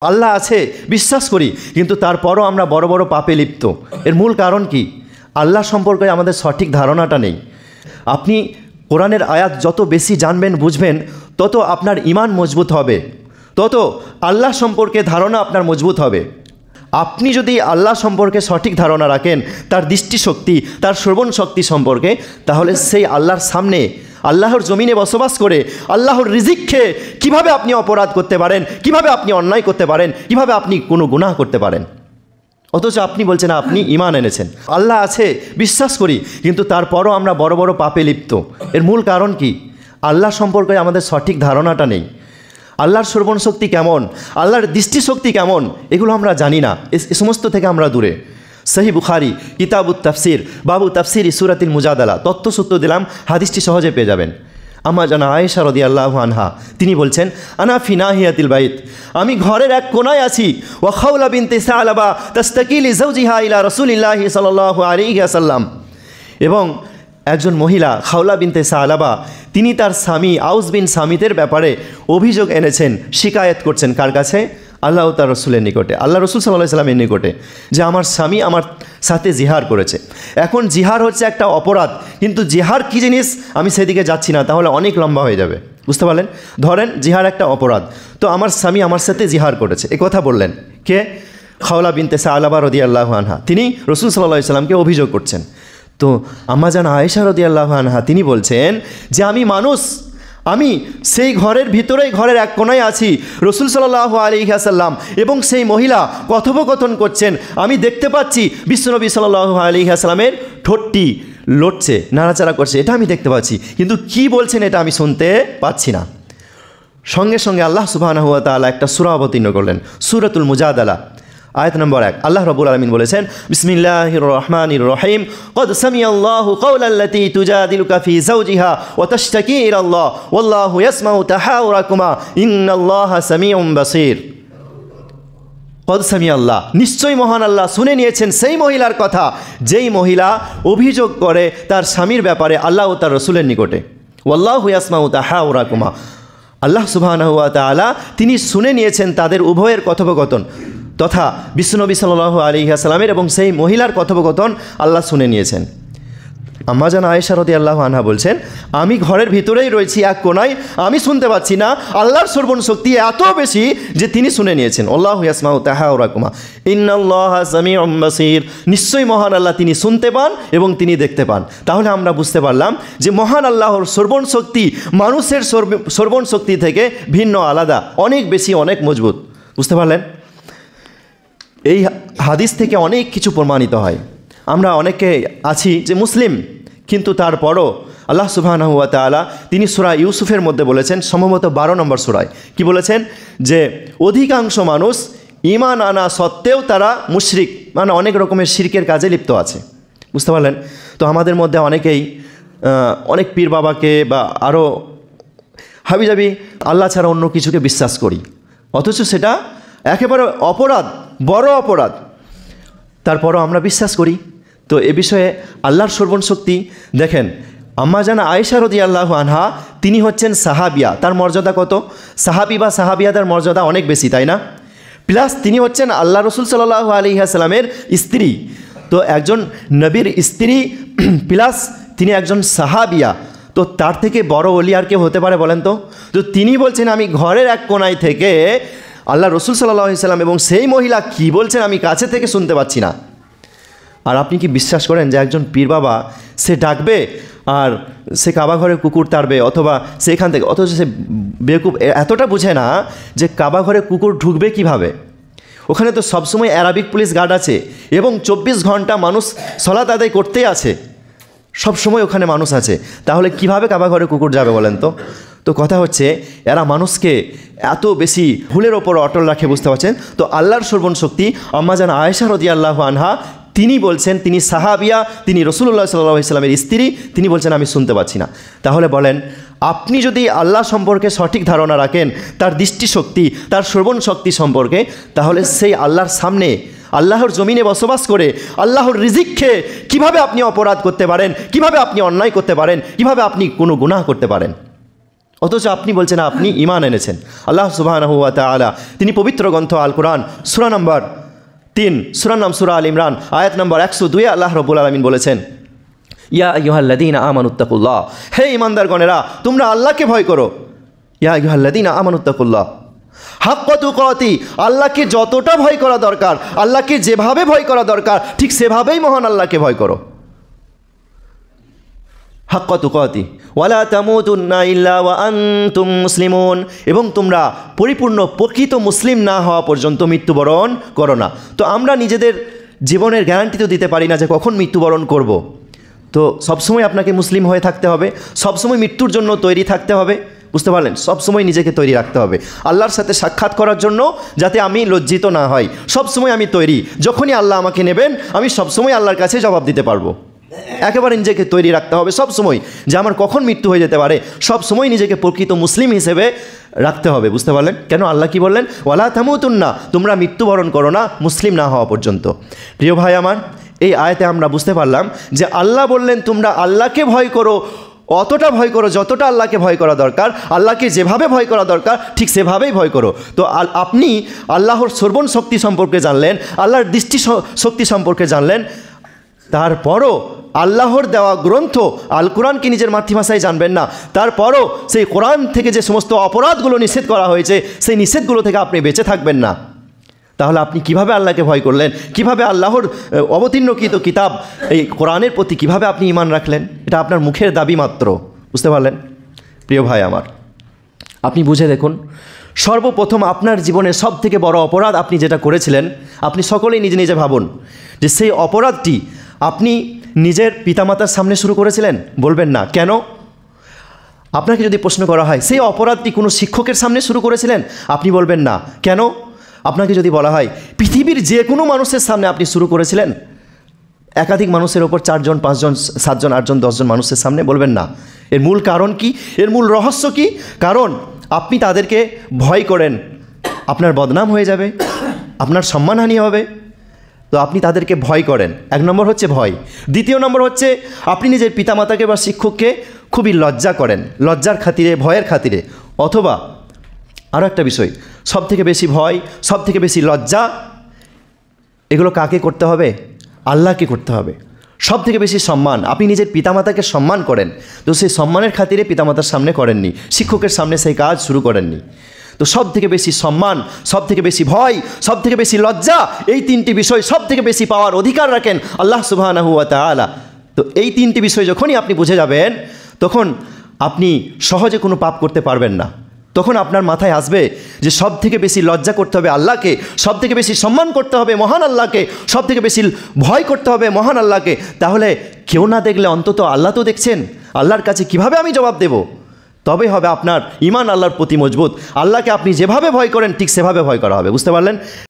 আল্লাহ আছে বিশ্বাস করি, কিন্তু তারপরও আমরা বড় বড় পাপে লিপ্ত। এর মূল কারণ কি? আল্লাহ সম্পর্কে আমাদের সঠিক ধারণাটা নেই। আপনি কোরআনের আয়াত যত বেশি জানবেন বুঝবেন, তত আপনার ঈমান মজবুত হবে, তত আল্লাহ সম্পর্কে ধারণা আপনার মজবুত হবে। আপনি যদি আল্লাহ সম্পর্কে সঠিক ধারণা রাখেন, তার দৃষ্টিশক্তি, তার শ্রবণ শক্তি সম্পর্কে, তাহলে সেই আল্লাহর সামনে, আল্লাহর জমিনে বসবাস করে আল্লাহর রিজিক খেয়ে কীভাবে আপনি অপরাধ করতে পারেন, কিভাবে আপনি অন্যায় করতে পারেন, কিভাবে আপনি কোনো গুনাহ করতে পারেন। অথচ আপনি বলছেন আপনি ঈমান এনেছেন, আল্লাহ আছে বিশ্বাস করি, কিন্তু তারপরও আমরা বড় বড় পাপে লিপ্ত। এর মূল কারণ কি? আল্লাহ সম্পর্কে আমাদের সঠিক ধারণাটা নেই। আল্লাহর শ্রবণ শক্তি কেমন, আল্লাহর দৃষ্টিশক্তি কেমন, এগুলো আমরা জানি না। এ সমস্ত থেকে আমরা দূরে। সহিহ বুখারী কিতাবুত তাফসির বাবু তাফসিরি সূরাতুল মুজাদালা, তথ্যসূত্র দিলাম, হাদিসটি সহজে পেয়ে যাবেন। আম্মা জানা আয়েশা রাদিয়াল্লাহু আনহা তিনি বলছেন, আনা ফি নাহিয়াতিল বাইত, আমি ঘরের এক কোনায় আছি, ওয়া খাওলা বিনতে সালাবা তাস্তাকি লিজাওজিহা ইলা রাসূলিল্লাহি সাল্লাল্লাহু আলাইহি ওয়াসাল্লাম, এবং একজন মহিলা খাওলা বিনতে সালাবা তিনি তার স্বামী আউস বিন সামিতের ব্যাপারে অভিযোগ এনেছেন, শিকায়েত করছেন। কার কাছে? আল্লাহ তার রসুলের নিকটে, আল্লাহ রসুল সাল্লাল্লাহু আলাইহি ওয়াসাল্লামের নিকটে, যে আমার স্বামী আমার সাথে জিহার করেছে। এখন জিহার হচ্ছে একটা অপরাধ, কিন্তু জিহার কী জিনিস আমি সেদিকে যাচ্ছি না, তাহলে অনেক লম্বা হয়ে যাবে, বুঝতে পারলেন? ধরেন জিহার একটা অপরাধ, তো আমার স্বামী আমার সাথে জিহার করেছে, এ কথা বললেন কে? খাওলা বিনতে সালাবা রাদিয়াল্লাহু আনহা, তিনি রসুল সাল্লাল্লাহু আলাইহি ওয়াসাল্লামকে অভিযোগ করছেন। তো আম্মা জান আয়েশা রাদিয়াল্লাহু আনহা তিনি বলছেন যে আমি মানুষ, আমি সেই ঘরের ভিতরেই, ঘরের এক কোনায় আছি, রসুল সাল্লাল্লাহু আলাইহি ওয়াসাল্লাম এবং সেই মহিলা কথোপকথন করছেন, আমি দেখতে পাচ্ছি বিশ্বনবী সাল্লাল্লাহু আলাইহি ওয়াসাল্লামের ঠোঁটটি লড়ছে, নাড়াচাড়া করছে, এটা আমি দেখতে পাচ্ছি, কিন্তু কি বলছেন এটা আমি শুনতে পাচ্ছি না। সঙ্গে সঙ্গে আল্লাহ সুবহানাহু ওয়া তাআলা একটা সূরা অবতীর্ণ করলেন, সূরাতুল মুজাদালা, আয়াত নম্বর 1। আল্লাহ রাব্বুল আলামিন বলেছেন, বিসমিল্লাহির রহমানির রহিম, ক্বাদ সামিআল্লাহু ক্বাওলাল্লাতী তুজাদিলুকা ফী যাওজিহা ওয়া তাশতাকী ইলাল্লাহ ওয়াল্লাহু ইয়াসমাউ তাহাউরাকুমা ইন্নাল্লাহা সামিউন বাসীর। ক্বাদ সামিআল্লাহ, নিশ্চয়ই মহান আল্লাহ শুনে নিয়েছেন সেই মহিলার কথা, যেই মহিলা অভিযোগ করে তার স্বামীর ব্যাপারে আল্লাহ ও তার রাসূলের নিকটে। ওয়াল্লাহু ইয়াসমাউ তাহাউরাকুমা, আল্লাহ সুবহানাহু ওয়া তাআলা তিনি শুনে নিয়েছেন তাদের উভয়ের কথোপকথন, তথা বিশ্বনবী সাল্লাল্লাহু আলাইহি ওয়াসাল্লামের এবং সেই মহিলার কথোপকথন আল্লাহ শুনে নিয়েছেন। আম্মা জান আয়েশা রাদিয়াল্লাহু আনহা বলছেন, আমি ঘরের ভিতরেই রয়েছি এক কোনায়, আমি শুনতে পাচ্ছি না, আল্লাহর শ্রবণ শক্তি এত বেশি যে তিনি শুনে নিয়েছেন। আল্লাহু ইয়াসমাউ তাহাউরাকুমা ইন্নাল্লাহা সামিউন বাসীর, নিশ্চয়ই মহান আল্লাহ তিনি শুনতে পান এবং তিনি দেখতে পান। তাহলে আমরা বুঝতে পারলাম যে মহান আল্লাহর শ্রবণ শক্তি মানুষের শ্রবণ শক্তি থেকে ভিন্ন, আলাদা, অনেক বেশি, অনেক মজবুত। বুঝতে পারলেন? এই হাদিস থেকে অনেক কিছু প্রমাণিত হয়। আমরা অনেকে আছি যে মুসলিম, কিন্তু তারপরও আল্লাহ সুবহানাহু ওয়া তাআলা তিনি সূরা ইউসুফের মধ্যে বলেছেন, সম্ভবত 12 নম্বর সূরায়, কি বলেছেন? যে অধিকাংশ মানুষ ঈমান আনা সত্ত্বেও তারা মুশরিক, মানে অনেক রকমের শিরকের কাজে লিপ্ত আছে। বুঝতে পারলেন? তো আমাদের মধ্যে অনেকেই অনেক পীর বাবাকে বা আরও হাবিজাবি আল্লাহ ছাড়া অন্য কিছুকে বিশ্বাস করি, অথচ সেটা একেবারে অপরাধ, বড় অপরাধ, তারপরও আমরা বিশ্বাস করি। তো এ বিষয়ে আল্লাহর শ্রবণ শক্তি দেখেন, আম্মা জান আয়েশা রাদিয়াল্লাহু আনহা তিনি হচ্ছেন সাহাবিয়া, তার মর্যাদা কত? সাহাবি বা সাহাবিয়াদের মর্যাদা অনেক বেশি, তাই না? প্লাস তিনি হচ্ছেন আল্লাহ রসুল সাল্লাল্লাহু আলাইহি ওয়াসাল্লামের স্ত্রী। তো একজন নবীর স্ত্রী প্লাস তিনি একজন সাহাবিয়া, তো তার থেকে বড় ওলি আর কেউ হতে পারে বলেন তো? তো তিনি বলছেন আমি ঘরের এক কোনায় থেকে আল্লাহ রসুল সাল্লাল্লাহু আলাইহি ওয়াসাল্লাম এবং সেই মহিলা কি বলছেন আমি কাছে থেকে শুনতে পাচ্ছি না। আর আপনি কি বিশ্বাস করেন যে একজন পীর বাবা সে ডাকবে আর সে কাবা ঘরে কুকুর তাড়বে, অথবা সেখান থেকে, অথচ সে বেকুব এতটা বুঝে না যে কাবা ঘরে কুকুর ঢুকবে কিভাবে? ওখানে তো সবসময় অ্যারাবিক পুলিশ গার্ড আছে এবং 24 ঘন্টা মানুষ সালাত আদায় করতেই আছে, সব সময় ওখানে মানুষ আছে, তাহলে কিভাবে কাবা ঘরে কুকুর যাবে বলেন তো? তো কথা হচ্ছে এরা মানুষকে এত বেশি ভুলের ওপর অটল রাখে, বুঝতে পারছেন? তো আল্লাহর শ্রবণ শক্তি আম্মা জান আয়েশা রাদিয়াল্লাহু আনহা তিনি বলছেন, তিনি সাহাবিয়া, তিনি রাসূলুল্লাহ সাল্লাল্লাহু আলাইহি ওয়াসাল্লামের স্ত্রী, তিনি বলছেন আমি শুনতে পাচ্ছি না। তাহলে বলেন, আপনি যদি আল্লাহ সম্পর্কে সঠিক ধারণা রাখেন, তার দৃষ্টিশক্তি, তার শ্রবণ শক্তি সম্পর্কে, তাহলে সেই আল্লাহর সামনে, আল্লাহর জমিনে বসবাস করে আল্লাহর রিজিক খেয়ে কীভাবে আপনি অপরাধ করতে পারেন, কিভাবে আপনি অন্যায় করতে পারেন, কিভাবে আপনি কোনো গুনাহ করতে পারেন। অথচ আপনি বলছেন আপনি ঈমান এনেছেন। আল্লাহ সুবহানাহু ওয়া তাআলা তিনি পবিত্র গ্রন্থ আল কোরআন সূরা নম্বর 3, সূরার নাম সূরা আল ইমরান, আয়াত নম্বর 102 আল্লাহ রাব্বুল আলামিন বলেছেন, ইয়া আইয়ুহাল্লাযীনা আমানুত্তাকুল্লাহ, হে ঈমানদারগণেরা তোমরা আল্লাহকে ভয় করো। ইয়া আইয়ুহাল্লাযীনা আমানুত্তাকুল্লাহ হাক্কা তুকাতি, আল্লাহকে যতটা ভয় করা দরকার, আল্লাহকে যেভাবে ভয় করা দরকার ঠিক সেভাবেই মহান আল্লাহকে ভয় করো। হাক্কা তুকাতি ওয়ালা তামুতুন্না ইল্লা ওয়া আনতুম মুসলিমুন, এবং তোমরা পরিপূর্ণ প্রকৃত মুসলিম না হওয়া পর্যন্ত মৃত্যুবরণ করো না। তো আমরা নিজেদের জীবনের গ্যারান্টি তো দিতে পারি না যে কখন মৃত্যুবরণ করব। তো সবসময় আপনাকে মুসলিম হয়ে থাকতে হবে, সবসময় মৃত্যুর জন্য তৈরি থাকতে হবে, বুঝতে পারলেন? সবসময় নিজেকে তৈরি রাখতে হবে আল্লাহর সাথে সাক্ষাৎ করার জন্য, যাতে আমি লজ্জিত না হই। সবসময় আমি তৈরি, যখনই আল্লাহ আমাকে নেবেন আমি সবসময় আল্লাহর কাছে জবাব দিতে পারবো। একেবারে নিজেকে তৈরি রাখতে হবে সবসময়, যে আমার কখন মৃত্যু হয়ে যেতে পারে, সবসময় নিজেকে প্রকৃত মুসলিম হিসেবে রাখতে হবে, বুঝতে পারলেন? কেন আল্লাহ কি বললেন? ওয়ালা তামুতুন্না, তোমরা মৃত্যুবরণ করো না মুসলিম না হওয়া পর্যন্ত। প্রিয় ভাই আমার, এই আয়াতে আমরা বুঝতে পারলাম যে আল্লাহ বললেন তোমরা আল্লাহকে ভয় করো, অতটা ভয় করো যতটা আল্লাহকে ভয় করা দরকার, আল্লাহকে যেভাবে ভয় করা দরকার ঠিক সেভাবেই ভয় করো। তো আপনি আল্লাহর শ্রবণ শক্তি সম্পর্কে জানলেন, আল্লাহর দৃষ্টি শক্তি সম্পর্কে জানলেন, তারপরও আল্লাহর দেওয়া গ্রন্থ আল কোরআনকে নিজের মাতৃভাষায় জানবেন না, তারপরও সেই কোরআন থেকে যে সমস্ত অপরাধগুলো নিষেধ করা হয়েছে সেই নিষেধগুলো থেকে আপনি বেঁচে থাকবেন না, তাহলে আপনি কিভাবে আল্লাহকে ভয় করলেন? কিভাবে আল্লাহর অবতীর্ণকৃত কিতাব এই কোরআনের প্রতি কিভাবে আপনি ঈমান রাখলেন? এটা আপনার মুখের দাবি মাত্র, বুঝতে পারলেন? প্রিয় ভাই আমার, আপনি বুঝে দেখুন, সর্বপ্রথম আপনার জীবনের সব থেকে বড় অপরাধ আপনি যেটা করেছিলেন, আপনি সকলেই নিজে নিজে ভাবুন যে সেই অপরাধটি আপনি নিজের পিতামাতার সামনে শুরু করেছিলেন। বলবেন না, কেন? আপনাকে যদি প্রশ্ন করা হয় সেই অপরাধটি কোনো শিক্ষকের সামনে শুরু করেছিলেন, আপনি বলবেন না, কেন? আপনাকে যদি বলা হয় পৃথিবীর যে কোনো মানুষের সামনে আপনি শুরু করেছিলেন, একাধিক মানুষের ওপর 4 জন 5 জন 7 জন 8 জন 10 জন মানুষের সামনে, বলবেন না। এর মূল কারণ কি? এর মূল রহস্য কি? কারণ আপনি তাদেরকে ভয় করেন, আপনার বদনাম হয়ে যাবে, আপনার সম্মানহানি হবে, তো আপনি তাদেরকে ভয় করেন। 1 নম্বর হচ্ছে ভয়। দ্বিতীয় নম্বর হচ্ছে আপনি নিজের পিতামাতাকে বা শিক্ষককে খুবই লজ্জা করেন, লজ্জার খাতিরে, ভয়ের খাতিরে। অথবা আরও একটা বিষয়, সব থেকে বেশি ভয়, সব থেকে বেশি লজ্জা, এগুলো কাকে করতে হবে? আল্লাহকে করতে হবে। সব থেকে বেশি সম্মান, আপনি নিজের পিতামাতাকে সম্মান করেন, তো সেই সম্মানের খাতিরে পিতামাতার সামনে করেননি, শিক্ষকের সামনে সেই কাজ শুরু করেননি। তো সব থেকে বেশি সম্মান, সব থেকে বেশি ভয়, সব থেকে বেশি লজ্জা, এই 3টি বিষয় সব থেকে বেশি পাওয়ার অধিকার রাখেন আল্লাহ সুবহানাহু ওয়া তাআলা। তো এই 3টি বিষয় যখনই আপনি বুঝে যাবেন, তখন আপনি সহজে কোনো পাপ করতে পারবেন না। তখন আপনার মাথায় আসবে যে সব থেকে বেশি লজ্জা করতে হবে আল্লাহকে, সব থেকে বেশি সম্মান করতে হবে মহান আল্লাহকে, সব থেকে বেশি ভয় করতে হবে মহান আল্লাহকে। তাহলে কেউ না দেখলে অন্তত আল্লাহ তো দেখছেন, আল্লাহর কাছে কিভাবে আমি জবাব দেব? তবে হবে আপনার ঈমান আল্লাহর প্রতি মজবুত। আল্লাহকে আপনি যেভাবে ভয় করেন ঠিক সেভাবে ভয় করা হবে, বুঝতে পারলেন?